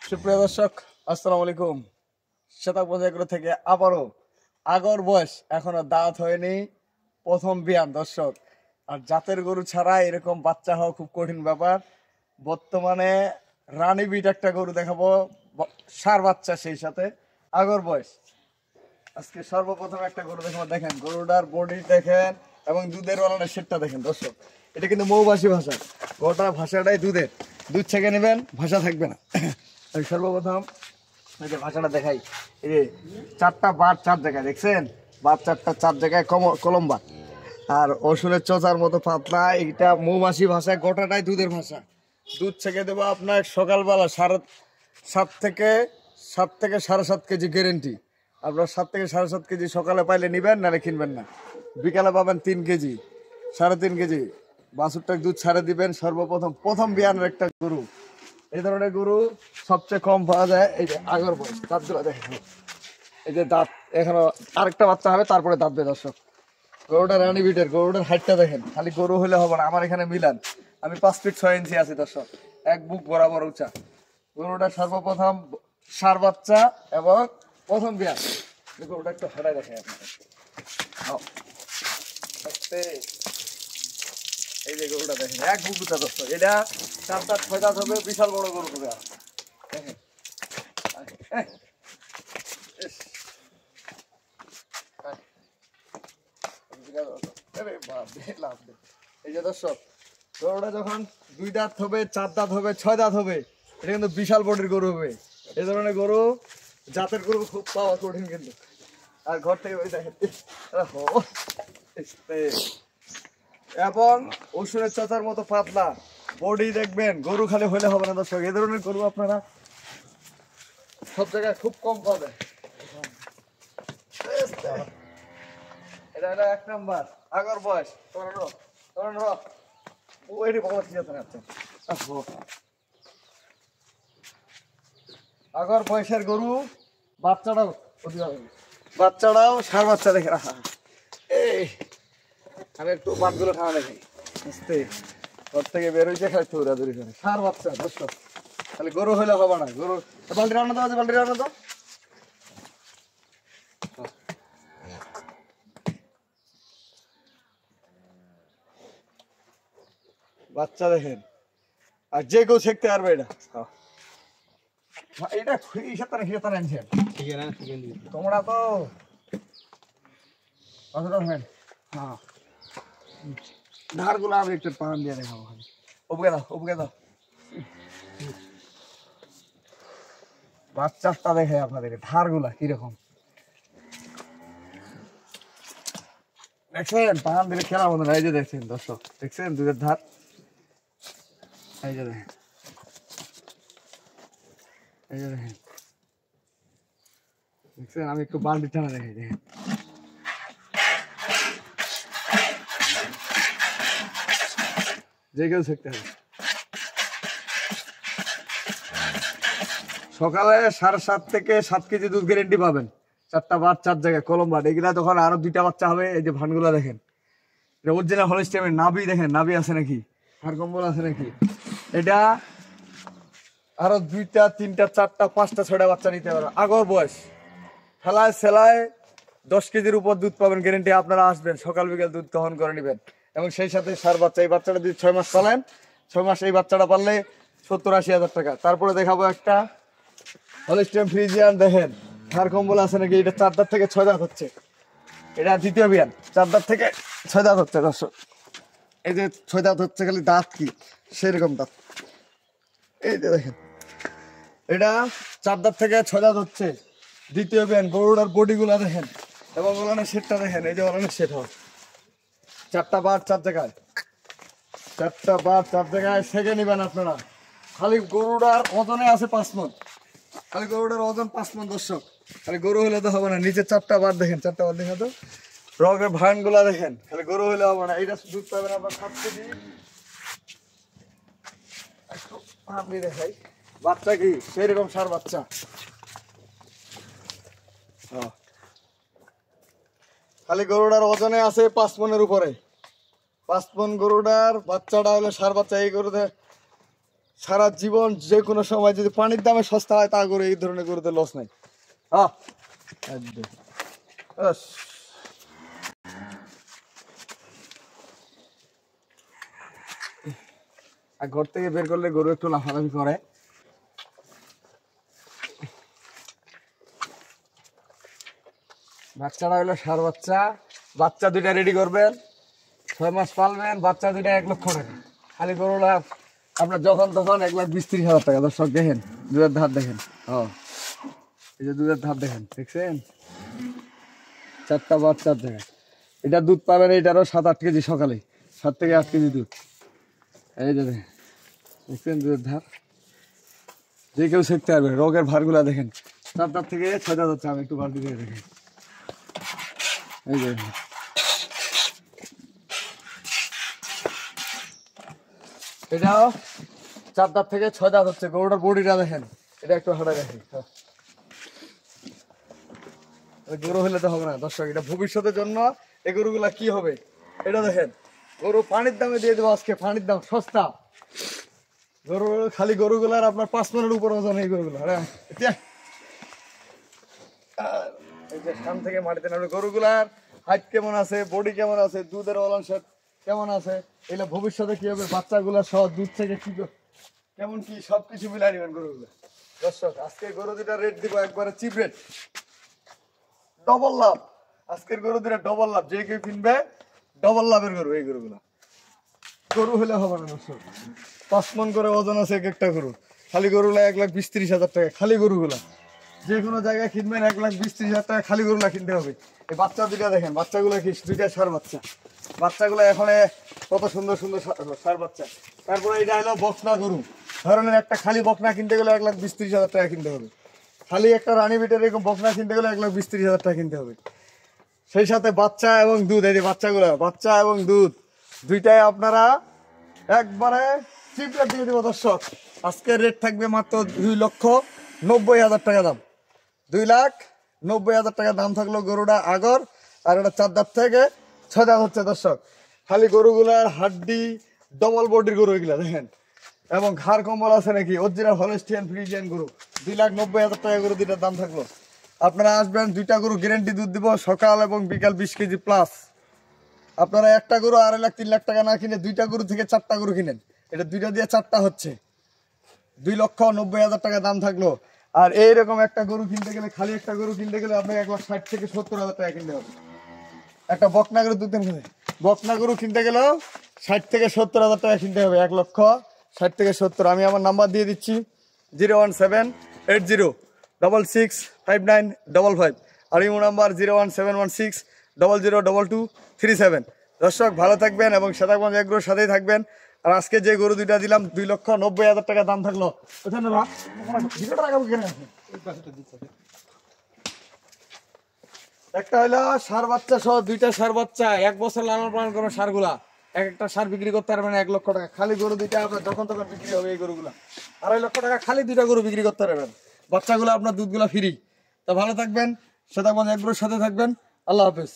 সুপ্রিয় দর্শক, আসসালামু আলাইকুম। শতাব্দী এগ্রো থেকে আবারও আগর বয়স এখনো দাঁত হয়নি, প্রথম বিয়ান দর্শক। আর জাতের গরু ছাড়া এরকম বাচ্চা হওয়া খুব কঠিন ব্যাপার। বর্তমানে রানী বিট একটা গরু দেখাবো, সার বাচ্চা, সেই সাথে আগর বয়স। আজকে সর্বপ্রথম একটা গরু দেখাবো। দেখেন গরুটার বডি দেখেন এবং দুধের ওলানের সেটটা দেখেন দর্শক। এটা কিন্তু মৌবাসী ভাষা, গোটা ভাষাটাই দুধের। দুধ ছেঁকে নেবেন, ভাষা থাকবে না। আমি সর্বপ্রথম এই যে ভাষাটা দেখাই। এই যে চারটা বার চার জায়গায় দেখছেন, বার চারটা চার জায়গায় কলম্বা। আর ওষুধের চোচার মতো পাতলা। এইটা মৌমাছি ভাষায়, গোটাটাই দুধের ভাষা। দুধ ছেঁকে দেবো আপনার সকালবেলা সাত থেকে 7.5 কেজি গ্যারেন্টি। আপনার 7 থেকে 7.5 কেজি সকালে পাইলে নিবেন, নাহলে কিনবেন না। বিকালে পাবেন 3 কেজি, 3.5 কেজি। বাছুরটাকে দুধ ছাড়ে দিবেন। প্রথম বিয়ানের একটা গরু। এই ধরনের গরু সবচেয়ে কম পাওয়া যায়। এই যে আগর বয়স, দাঁতগুলো দেখেন। এই যে দাঁত এখনো আরেকটা বাচ্চা হবে, তারপরে দাঁতবে দর্শক। গরুটা রানী বিটের। গরুটার হাইটটা দেখেন। খালি গরু হলে হবে না, আমার এখানে মিলান। আমি 5 ফিট 6 ইঞ্চি আছি দর্শক, এক বুক বরাবর উঁচা। গরুটা সর্বপ্রথম সার বাচ্চা এবং প্রথম বিয়ান। গরুটা একটু হাঁটাই দেখে আপনাদের। এই যে গরুটা দেখেন, এক বুক উঁচা দর্শক। এটা 4 দাঁত 6 দাঁত হবে, বিশাল বড় গরু হবে। দেখেন এই যে দর্শক, গরুটা যখন 2 দাঁত হবে, 4 দাঁত হবে, 6 দাঁত হবে, এটা কিন্তু বিশাল বডির গরু হবে। এই ধরনের গরু, জাতের গরু খুব পাওয়া কঠিন কিন্তু। আর ঘর থেকে ওই দেখেন এবং ওষুধের চাচার মতো পাতলা বডি দেখবেন। গরু খালি হলে হবে না দর্শক, এই ধরনের গরু আপনারা সব জায়গায় খুব কম পাবেন। এটা হলো 1 নাম্বার আগর বয়স। আগর বয়সের গরু। বাচ্চাটাও সার বাচ্চা দেখে রাখা। এই আমি একটু বাটগুলো খাওয়া দেখি। ঘর থেকে বেরোইছে খাই দৌড়াদৌড়ি করে। সার বাচ্চা দর্শক, খালি গরু হইলে হবে না। গরু বাল্টি রান্না দাও, বাল্টি রান্না দাও। বাচ্চা দেখেন, আর যে কেউ শিখতে পারবে এটা। এটা হিসাবে আনছেন তোমরা তো। হ্যাঁ, ধারগুলো আমি একটু পান দিয়ে দেখাবো। উপকে দাও, উপকে দাও। বাচ্চাটা দেখে আপনাদেরকে ধারগুলা কিরকম দেখছেন। পান দিলে খেলা মতো না। এই যে দেখছেন দর্শক, দেখছেন দুধের ধার। এই যে দেখেন, এই যে দেখেন, দেখছেন। আমি একটু বাল্টি টানা দেখাই। দেখেন যে কেউ শিখতে হবে। সকালে 7.5 থেকে 7 কেজি দুধ গ্যারেন্টি পাবেন। 4টা বার 4 জায়গায় কলম্বার। এগুলা তখন আরো 2টা বাচ্চা হবে। এই যে ভানগুলা দেখেন, এটা অরিজিনাল হলস্টাইনের। নাভি দেখেন, নাভি আছে নাকি, হাড় কম্বল আছে নাকি। এটা আরো 2টা 3টা 4টা 5টা 6টা বাচ্চা নিতে পারবে। আগর বয়স খেলায় সেলায় 10 কেজির উপর দুধ পাবেন গ্যারেন্টি। আপনারা আসবেন, সকাল বিকাল দুধ দহন করে নেবেন। এবং সেই সাথে সার বাচ্চা। এই বাচ্চাটা যদি 6 মাস চালেন, 6 মাস এই বাচ্চাটা পারলে 70-80 হাজার টাকা। তারপরে দেখাবো একটা হলস্টাইন ফ্রিজিয়ান। দেখেন হাড় কম্বল আছে নাকি। এটা 4 দাঁত থেকে 6 দাঁত হচ্ছে। এটা দ্বিতীয় বিয়ান। 4 দাঁত থেকে 6 দাঁত হচ্ছে দর্শক। এই যে 6 দাঁত হচ্ছে, খালি দাঁত কি সেরকম দাঁত। এই যে দেখেন, এটা 4 দাঁত থেকে 6 দাঁত হচ্ছে, দ্বিতীয় বিয়ান। গরুটার বডি গুলা দেখেন এবং ওলানের সেটটা দেখেন। এই যে ওলানের সেট হয় 4টা বার 4 জায়গায়, 4টা বার 4 জায়গায় সেকে নিবেন আপনারা। খালি গরুটার ওজনে আছে 5 মণ। খালি গরুটার ওজন 5 মণ দর্শক। খালি গরু হলে তো হবে না। নিচে 4টা বার দেখেন, 4টা বার দেখা তো রগের ভান গুলা দেখেন। খালি গরু হলে হবে না। এইটা দুধ পাবেন আপনার 7 কেজি। আপনি দেখাই বাচ্চা কি সেরকম সার বাচ্চা। খালি গরুটার ওজনে আছে 5 মণের উপরে। 5 মণ গরুটার বাচ্চাটা হলো সার বাচ্চা। এই গরুতে সারা জীবন যে কোনো সময় যদি পানির দামে সস্তা হয় তা করে এই ধরনের গরুতে লস নাই। একদম। ব্যাস। আর ঘর থেকে বের করলে গরু একটু লাফালাফি করে। বাচ্চাটা হলো ষাঁড় বাচ্চা। বাচ্চা দুইটা রেডি করবেন, 6 মাস পালবেন, বাচ্চা দুইটা 1 লক্ষ টাকা। খালি গরুটা আপনার যখন তখন 1,20,000-30,000 টাকা। দর্শক দেখেন দুধের ধার দেখেন। এই যে দুধের ধার দেখেন, দেখছেন? 4টা বাচ্চা দেখেন। এটা দুধ পাবেন এটারও 7-8 কেজি সকালে, 7 থেকে 8 কেজি দুধ। এই যে দেখছেন দুধের ধার, যে কেউ শিখতে পারবে। রোগের ভারগুলা দেখেন, 4 দাঁত থেকে 6 দাঁত হচ্ছে। আমি একটু বালতি দিয়ে দেখেন, এই যে এটাও 4 দাঁত থেকে 6 দাঁত হচ্ছে। গরুটার বডিটা দেখেন, এটা একটু হাঁটা দেখেন। গরু হলে তো হবে না দর্শক, এটা ভবিষ্যতের জন্য। এই গরুগুলা কি হবে এটা দেখেন। গরু পানির দামে দিয়ে দেবো আজকে, পানির দাম সস্তা। গরু খালি গরুগুলার আপনার 5 মনের উপর ওজন এই গরুগুলো। এই যে সাম থেকে মাটিতে নামলে গরুগুলার হাইট কেমন আছে, বডি কেমন আছে, দুধের অলংস কেমন আছে, এগুলো ভবিষ্যতে কি হবে, বাচ্চাগুলা সহ দুধ থেকে কি কেমন কি সবকিছু মিলাই নেবেন গরুগুলো। দর্শক আজকে গরু দুটা রেট দিব একবারে চিপ রেট, ডবল লাভ। আজকের গরু দুটা ডবল লাভ, যে কেউ কিনবে ডবল লাভের গরু। এই গরুগুলা গরু হলে হবে না দর্শক, 5 মন করে ওজন আছে এক একটা গরু। খালি গরুগুলা 1,20,000-30,000 টাকা। খালি গরুগুলা যে কোনো জায়গায় কিনবেন 1,20,000-30,000 টাকা খালি গরুগুলা কিনতে হবে। এই বাচ্চা দুটা দেখেন, বাচ্চাগুলা কি দুইটা ষাঁড় বাচ্চা। বাচ্চাগুলো এখন কত সুন্দর সুন্দর ষাঁড় বাচ্চা। তারপরে এটা হলো বকনা গরু। ধরনের একটা খালি বকনা কিনতে গেলে 1,20,000-30,000 টাকা কিনতে হবে। খালি একটা রানী বিটের এরকম বকনা কিনতে গেলে 1,20,000-30,000 টাকা কিনতে হবে। সেই সাথে বাচ্চা এবং দুধ, এই যে বাচ্চাগুলো, বাচ্চা এবং দুধ দুইটাই আপনারা একবারে চিপ রেট দিয়ে দেবো দর্শক। আজকের রেট থাকবে মাত্র 2,90,000 টাকা দাম। 2,90,000 টাকা দাম থাকলো গরুটা আগর। আর এটা 4 দাঁত থেকে 6 দাঁত হচ্ছে দর্শক। খালি গরুগুলার হাড্ডি ডবল বডির গরু এগুলা দেখেন, এবং ঘাড় কম্বল আছে নাকি অরিজিনাল হলস্টিয়ান ফ্রিজিয়ান গরু। 2,90,000 টাকা গরু দুইটার দাম থাকলো। আপনারা আসবেন, দুইটা গরু গ্যারেন্টি দুধ দিব সকাল এবং বিকাল 20 কেজি প্লাস। আপনারা একটা গরু 2.5 লাখ 3 লাখ টাকা না কিনে দুইটা গরু থেকে 4টা গরু কিনেন। এটা দুইটা দিয়ে 4টা হচ্ছে 2,90,000 টাকা দাম থাকলো। আর এইরকম একটা গরু কিনতে গেলে, খালি একটা গরু কিনতে গেলে আপনাকে 1,60,000 থেকে 70,000 টাকা কিনতে হবে। একটা বকনা গরু দুধ দেন, বকনা গরু কিনতে গেলেও 60 থেকে 70,000 টাকা কিনতে হবে। 1,60,000 থেকে 70। আমি আমার নাম্বার দিয়ে দিচ্ছি 01780665955 আর ইমো নাম্বার 01716002237। দর্শক ভালো থাকবেন এবং শ্বেতাগঞ্জ এগ্রোর সাথেই থাকবেন। আর আজকে যে গরু দুইটা দিলাম 2,90,000 টাকা দাম থাকলো। একটা হইলো ষাঁড় বাচ্চা সহ, দুইটা ষাঁড় বাচ্চা 1 বছর লালন পালন করো। ষাঁড়গুলা এক একটা ষাঁড় বিক্রি করতে পারবেন 1 লক্ষ টাকা। খালি গরু দুইটা আপনার যখন তখন বিক্রি হবে। এই গরুগুলা 2.5 লক্ষ টাকা খালি দুইটা গরু বিক্রি করতে পারবেন। বাচ্চাগুলো আপনার দুধগুলা ফ্রি। তা ভালো থাকবেন, শ্বেতাগঞ্জ এগ্রোর সাথে থাকবেন। আল্লাহ হাফেজ।